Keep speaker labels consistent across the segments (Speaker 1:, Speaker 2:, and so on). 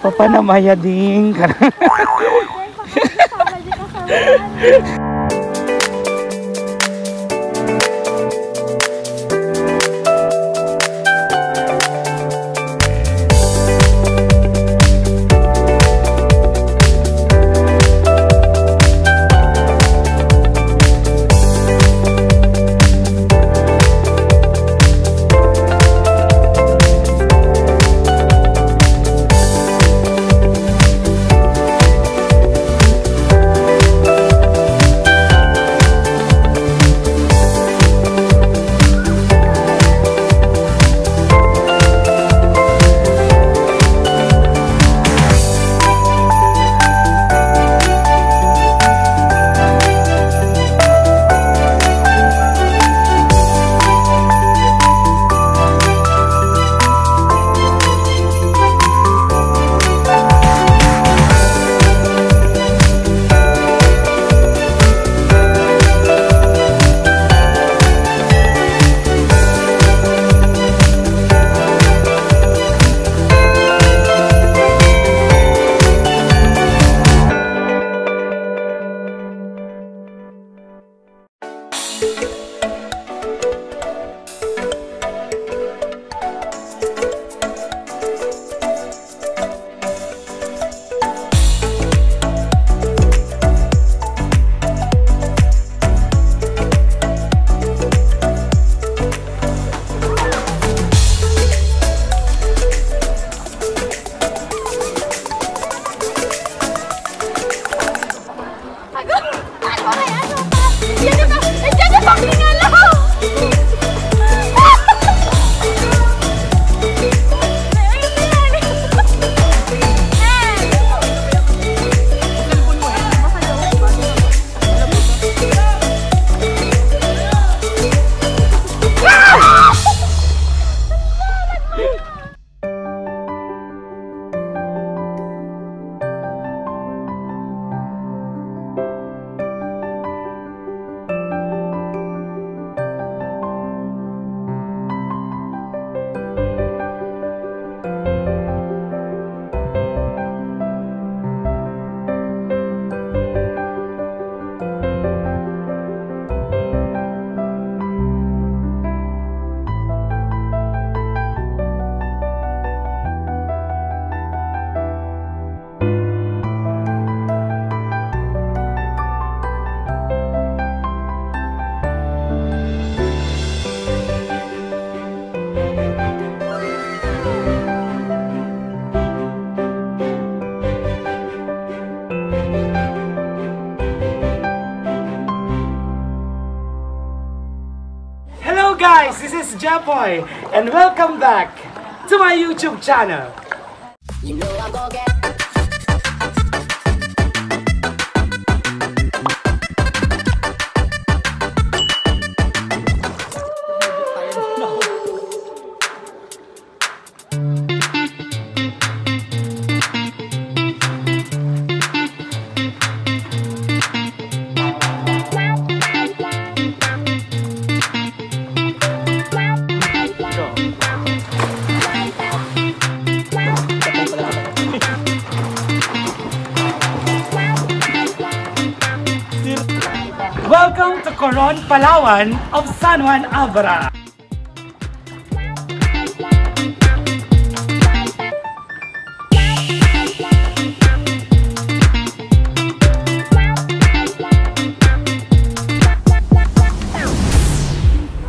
Speaker 1: Papanamaya din ka.
Speaker 2: Guys, this is Japoy and welcome back to my YouTube channel. You know I'm gonna get Welcome to Coron, Palawan of San Juan, Abra.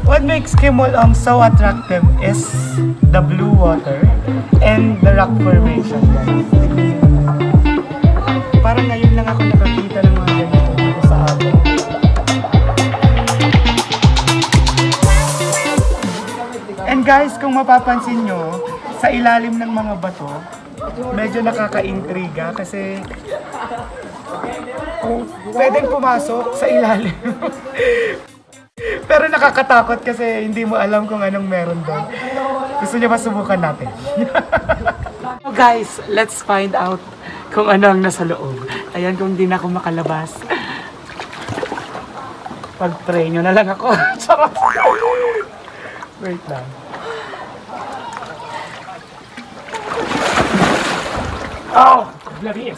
Speaker 2: What makes Quemolong so attractive is the blue water and the rock formation, guys. Parang ngayon lang ako nakakita ng mga ganito dito sa Abra. And guys, kung mapapansin nyo, sa ilalim ng mga bato, medyo nakaka-intriga kasi pwedeng pumasok sa ilalim. Pero nakakatakot kasi hindi mo alam kung anong meron doon. Gusto niya ba subukan natin? So guys, let's find out kung ano ang nasa loob. Ayan, kung hindi na ako makalabas, pag-pray nyo na lang ako. Wait lang. Oh, labis.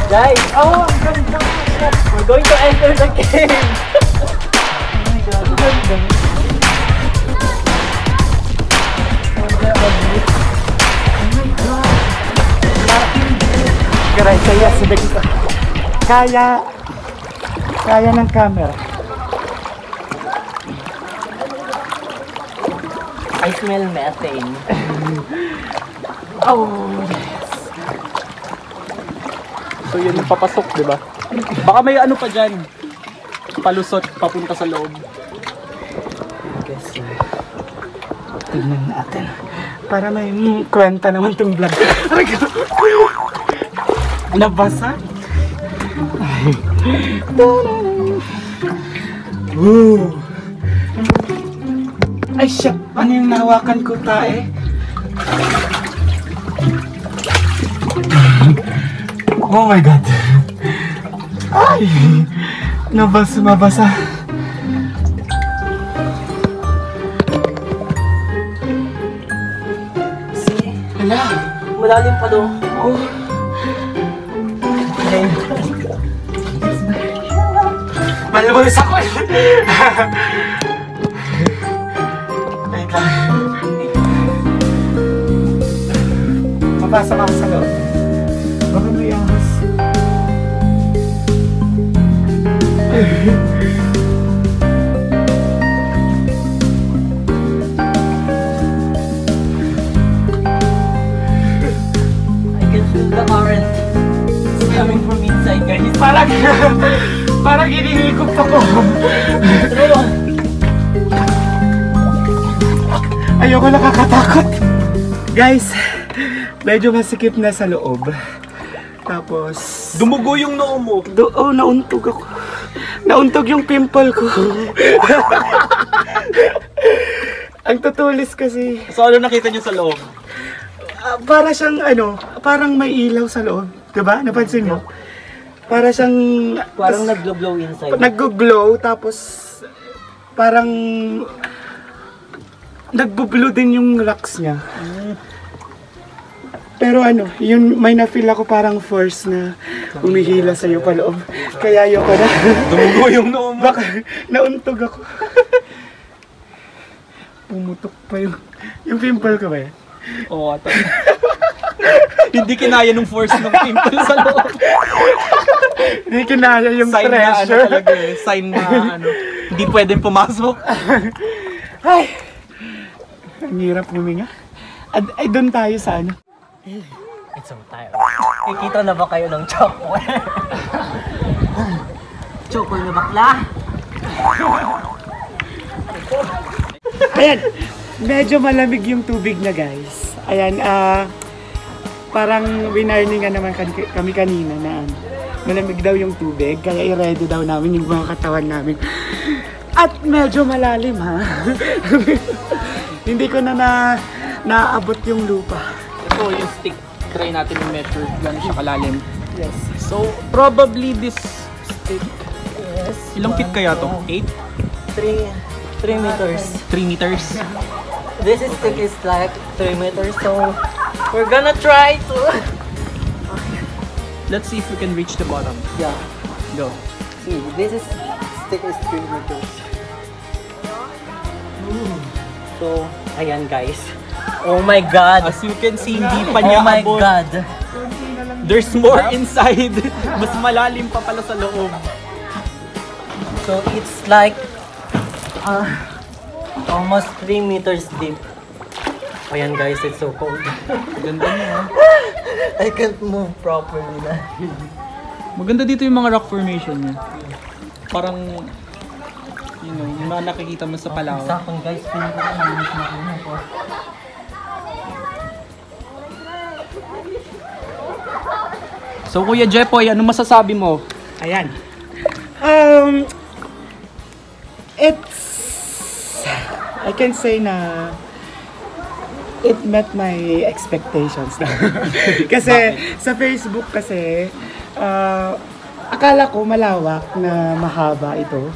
Speaker 3: Guys, oh, ang ganda. We're going to enter the game. Oh my God, ang ganda.
Speaker 2: Garay, kaya sabi ko. Kaya ng camera.
Speaker 3: I smell methane.
Speaker 2: Oh,
Speaker 4: So yun yung papasok, di ba? Baka may ano pa dyan. Palusot, papunta sa loob.
Speaker 2: tignan natin. Para may kwenta naman tong vlog. Nabasa? Ay. Woo! Ay siya, ano yung nahawakan ko tae? Oh my God! Ay! Mabasa.
Speaker 3: See?
Speaker 2: Hala!
Speaker 3: Malalim pa doon.
Speaker 2: Oh! Malabas ako eh! Wait lang. Mapasok ako sa loob. Baka may ahas.
Speaker 3: I can feel the current. It's coming from inside, guys.
Speaker 2: Parang hinihigop ako. Ayoko nakakatakot. Guys, medyo masikip na sa loob. Tapos...
Speaker 4: Dumugo yung noo mo.
Speaker 2: nauntog ako. Nauntog yung pimple ko. Ang tutulis kasi.
Speaker 4: So ano nakita niyo sa loob?
Speaker 2: Para siyang parang may ilaw sa loob. Diba? Napansin mo? Para siyang...
Speaker 3: Parang nag-glow inside.
Speaker 2: Nag-glow, tapos parang nagbo-blue din yung locks niya. Pero yun, may na-feel ako parang force na umihila sa'yo paloob. Kaya ayoko na.
Speaker 4: Dumugo yung noo mo.
Speaker 2: Baka nauntog ako. Pumutok pa yung pimple ko ba yan?
Speaker 4: Oo, ata. Hindi kinaya nung force ng pimple sa loob.
Speaker 2: Hindi kinaya yung
Speaker 4: Sign na ano
Speaker 2: pressure.
Speaker 4: talaga eh. Sign na hindi pwedeng pumasok.
Speaker 2: Ay! Ang hirap huminga. Ay, doon tayo sa
Speaker 3: It's so tired. Kikita na ba kayo ng chocolate? Chocolate na bakla?
Speaker 2: Ayan, medyo malamig yung tubig na guys. Ayan, parang winarningan naman kami kanina na malamig daw yung tubig. Kaya i-ready daw namin yung mga katawan namin. At medyo malalim ha. Hindi ko na naabot yung lupa.
Speaker 4: Ito yung stick. Try natin yung measure. Gano'n siya kalalim.
Speaker 2: Yes.
Speaker 4: So, probably this stick.
Speaker 3: Yes.
Speaker 4: Ilang feet kaya to? 8?
Speaker 3: 3 meters.
Speaker 4: 3 meters?
Speaker 3: This stick is like 3 meters, so we're gonna try to.
Speaker 4: Let's see if we can reach the bottom.
Speaker 3: Yeah.
Speaker 4: Go.
Speaker 3: See, stick is 3 meters. So, ayan guys. Oh my God.
Speaker 4: As you can see, hindi pa niya
Speaker 3: Oh my
Speaker 4: abot.
Speaker 3: God.
Speaker 4: There's more inside. Mas malalim pa pala sa loob.
Speaker 3: So it's like almost 3 meters deep. Ayan guys, it's so cold.
Speaker 4: Ganda niya.
Speaker 3: I can't move properly na.
Speaker 4: Maganda dito yung mga rock formation niya. Parang, yung mga nakikita mo sa Palawan.
Speaker 3: Sakon guys, feeling ko naminis na ko.
Speaker 4: So Kuya Jepoy, ano masasabi mo?
Speaker 2: Ayan. I can say na it met my expectations na. Kasi sa Facebook kasi akala ko malawak na mahaba ito.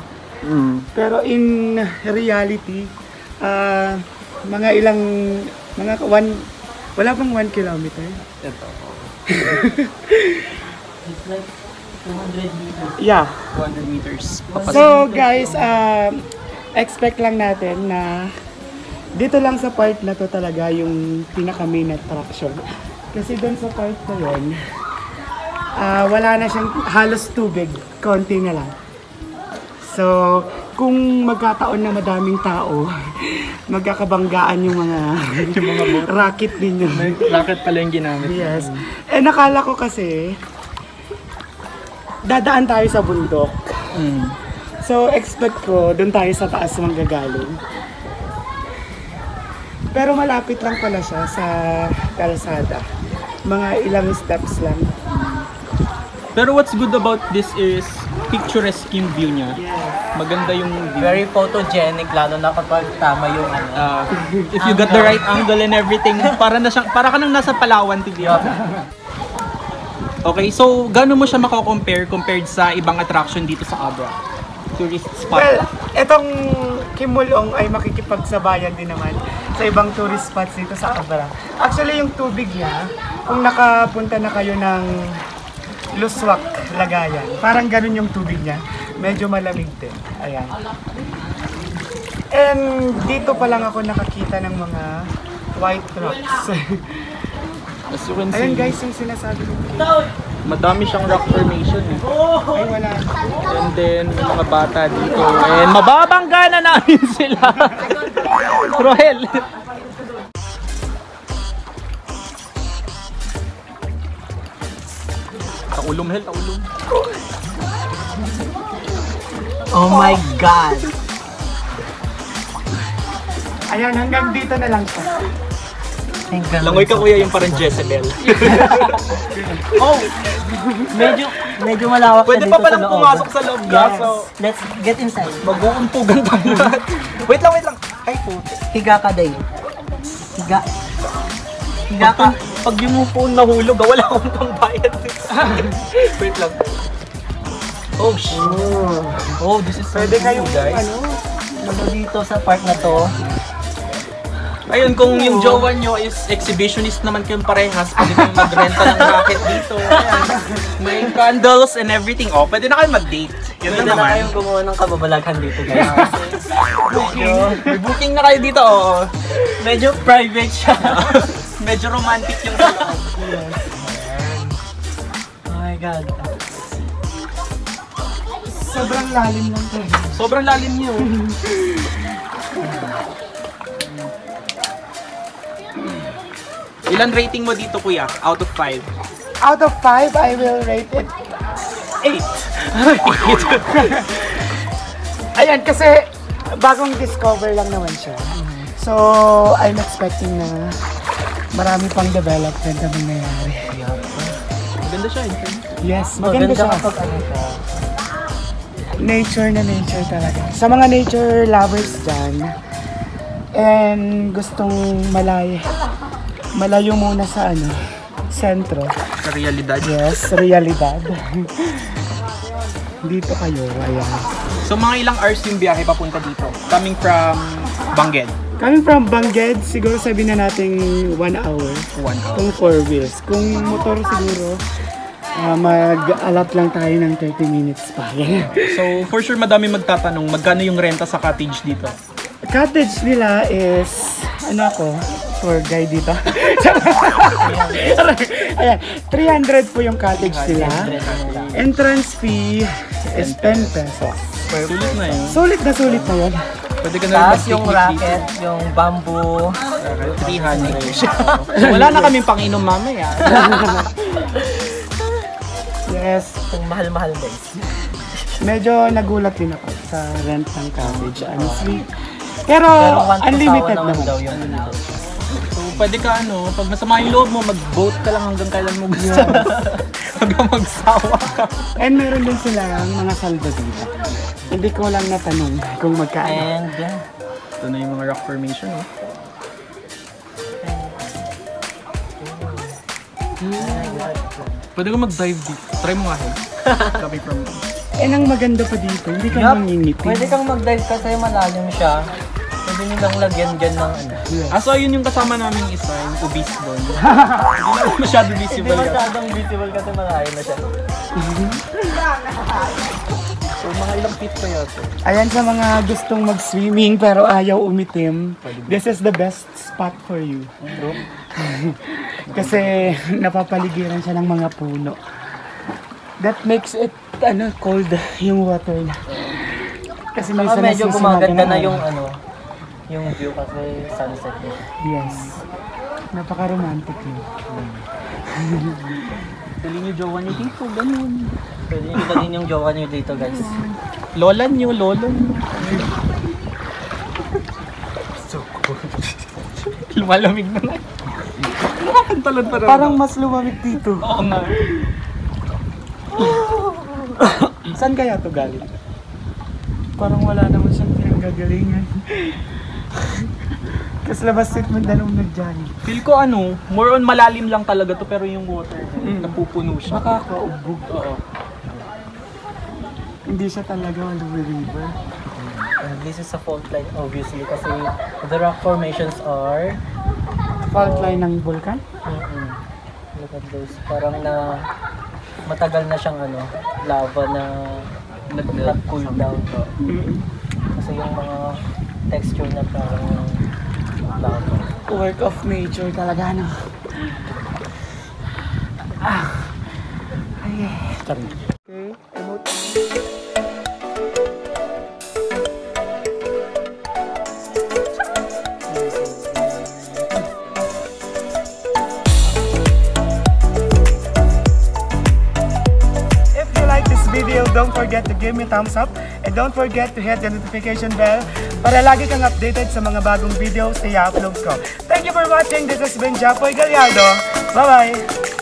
Speaker 2: Pero in reality mga ilang Wala pang 1 kilometer.
Speaker 4: Ito.
Speaker 3: It's like 200 meters.
Speaker 2: Yeah.
Speaker 4: 200 meters.
Speaker 2: So guys, expect lang natin na dito lang sa part na to talaga yung pinaka main attraction. Kasi doon sa part na yun, wala na siyang halos tubig, konti na lang. So, kung magkataon na madaming tao, magkakabanggaan yung mga racket ninyo.
Speaker 4: Racket pala yung ginamit.
Speaker 2: Yes. Eh nakala ko kasi, dadaan tayo sa bundok. So, expect ko, doon tayo sa taas manggagaling. Pero malapit lang pala siya sa kalsada. Mga ilang steps lang.
Speaker 4: Pero what's good about this is picturesque yung view niya. Maganda yung view.
Speaker 3: Very photogenic, lalo na kapag tama yung
Speaker 4: If you got the right angle and everything, para ka nang nasa Palawan, TV. Okay, so gaano mo siya mako-compare compared sa ibang attraction dito sa Abra? Tourist spot.
Speaker 2: Well, etong Kimulong ay makikipagsabayan din naman sa ibang tourist spots dito sa Abra. Actually, yung tubig niya, kung nakapunta na kayo ng Luswak, Lagayan, parang ganun yung tubig niya. Medyo malamig din. Ayan. And dito pa lang ako nakakita ng mga white rocks.
Speaker 4: As you can
Speaker 2: Ayan
Speaker 4: see,
Speaker 2: guys, yung sinasabi ko.
Speaker 4: madami siyang rock formation.
Speaker 2: Ay, wala.
Speaker 4: And then, may mga bata dito. And mababangga na namin sila. Rohel. Taulom, Hel, taulom.
Speaker 3: Oh my God!
Speaker 2: Ayan, hanggang dito na lang siya.
Speaker 4: Langoy ka kuya yung parang Jezebel.
Speaker 3: Oh! Medyo malawak
Speaker 4: Pwede
Speaker 3: na
Speaker 4: pa
Speaker 3: dito
Speaker 4: palang
Speaker 3: sa loob.
Speaker 4: pumasok sa loob,
Speaker 3: Yes.
Speaker 4: so
Speaker 3: Let's get inside.
Speaker 4: mag-uumpugan tayo lahat. Wait lang. Ay, puti.
Speaker 3: Higa ka, Day. Higa. Higa ka.
Speaker 4: Pag yung phone nahulog, wala akong pambayad. Wait lang. Oh, shit. Oh, this is
Speaker 2: Pwede
Speaker 4: something,
Speaker 2: kayong,
Speaker 4: guys.
Speaker 3: Dito sa park na to.
Speaker 4: Ayun, kung yung jowa nyo is exhibitionist naman kayong parehas, pwede kayong magrenta ng racket dito. Ayan. May candles and everything. Oh, pwede na kayo mag-date. Yun
Speaker 3: Pwede
Speaker 4: na
Speaker 3: na
Speaker 4: naman.
Speaker 3: kayong gumawa ng kababalaghan dito, guys.
Speaker 4: May booking na kayo dito, oh.
Speaker 3: Medyo private siya.
Speaker 4: Medyo romantic yung dalawa.
Speaker 3: Oh my God.
Speaker 2: Sobrang lalim lang to.
Speaker 4: Sobrang lalim niyo. Ilan rating mo dito, kuya? Out of 5?
Speaker 2: Out of 5, I will rate it 8. Ayan, kasi bagong discover lang naman siya. So, I'm expecting na marami pang development na mangyayari.
Speaker 4: Maganda siya,
Speaker 2: Yes, maganda siya.
Speaker 3: kapag ano siya.
Speaker 2: Nature na nature talaga. Sa mga nature lovers dyan, and gustong malayo muna sa sentro.
Speaker 4: Sa realidad.
Speaker 2: Yes, realidad. Dito kayo, ayan.
Speaker 4: So mga ilang hours yung biyahe papunta dito? Coming from Bangged?
Speaker 2: Coming from Bangged, siguro sabihin na natin 1 hour.
Speaker 4: 1 hour.
Speaker 2: Kung 4 wheels. Kung motor siguro, mag-allot lang tayo ng 30 minutes pa.
Speaker 4: So for sure madami magtatanong, magkano yung renta sa cottage dito?
Speaker 2: Cottage nila is, tour guide dito. Ayan, 300 po yung cottage nila. Entrance fee is 10 pesos.
Speaker 4: Sulit na yun.
Speaker 2: Sulit na yun.
Speaker 4: Pwede ka na rin
Speaker 3: Tapos yung
Speaker 4: mag-picnic
Speaker 3: racket, yung bamboo.
Speaker 4: 300. So wala na kaming panginom mamaya.
Speaker 2: Yes.
Speaker 3: Yung mahal-mahal guys.
Speaker 2: Medyo nagulat din ako sa rent ng cottage, honestly. Pero
Speaker 3: Pero
Speaker 2: unlimited
Speaker 3: naman
Speaker 2: naman.
Speaker 3: daw yung
Speaker 4: So pwede ka pag masama yung loob mo, mag-boat ka lang hanggang kailan mo gusto. Hanggang magsawa ka.
Speaker 2: And meron din silang mga saldo dito. Hindi ko lang natanong kung magkano.
Speaker 3: And
Speaker 4: Ito na yung mga rock formation, oh. Pwede ka mag-dive dito. Try mo nga, Hel. Coming from...
Speaker 2: And ang maganda pa dito, hindi ka
Speaker 3: Yup.
Speaker 2: mangingitim.
Speaker 3: Pwede kang mag-dive kasi malalim siya. Pwede nyo lang lagyan dyan ng ano.
Speaker 4: So ayun yung kasama namin isa, yung obese doon. Hindi naman masyado
Speaker 3: Hindi
Speaker 4: visible yan.
Speaker 3: masyadong visible kasi malayo na siya.
Speaker 4: So mga ilang feet pa yata.
Speaker 2: Ayan sa mga gustong mag-swimming pero ayaw umitim. This is the best spot for you. Kasi napapaligiran siya ng mga puno. That makes it cold yung water na. Kasi
Speaker 3: Saka
Speaker 2: minsan
Speaker 3: medyo
Speaker 2: nasisimagan
Speaker 3: gumaganda na
Speaker 2: ako.
Speaker 3: yung view kasi sunset niya.
Speaker 2: Yes. Napaka-romantic yun.
Speaker 4: Dali niyo jowa niyo dito, ganun.
Speaker 3: Pwede nyo din yung jowa nyo dito guys.
Speaker 4: Lola niyo, lolo niyo.
Speaker 2: So cold.
Speaker 4: Lumalamig na nga. Nakakantalon pa rin.
Speaker 2: Parang mas lumamig dito.
Speaker 4: Oo nga.
Speaker 2: Saan kaya to galing? Parang wala naman siyang pinanggagalingan. Kasi labas statement na nung nag-johnny.
Speaker 4: Feel ko more on malalim lang talaga to pero yung water napupuno siya.
Speaker 2: Makakaubog.
Speaker 4: Oo.
Speaker 2: Hindi siya talaga river.
Speaker 3: And this is a fault line obviously kasi the rock formations are
Speaker 2: Fault line ng vulkan?
Speaker 3: Look at this. Parang matagal na siyang lava na nag-cool down. Kasi yung mga texture na parang lava.
Speaker 2: Work of nature talaga, no? Ay, okay. If you like this video, don't forget to give me a thumbs up and don't forget to hit the notification bell para lagi kang updated sa mga bagong videos na i-upload ko. Thank you for watching. This has been Japoy Gallardo. Bye-bye!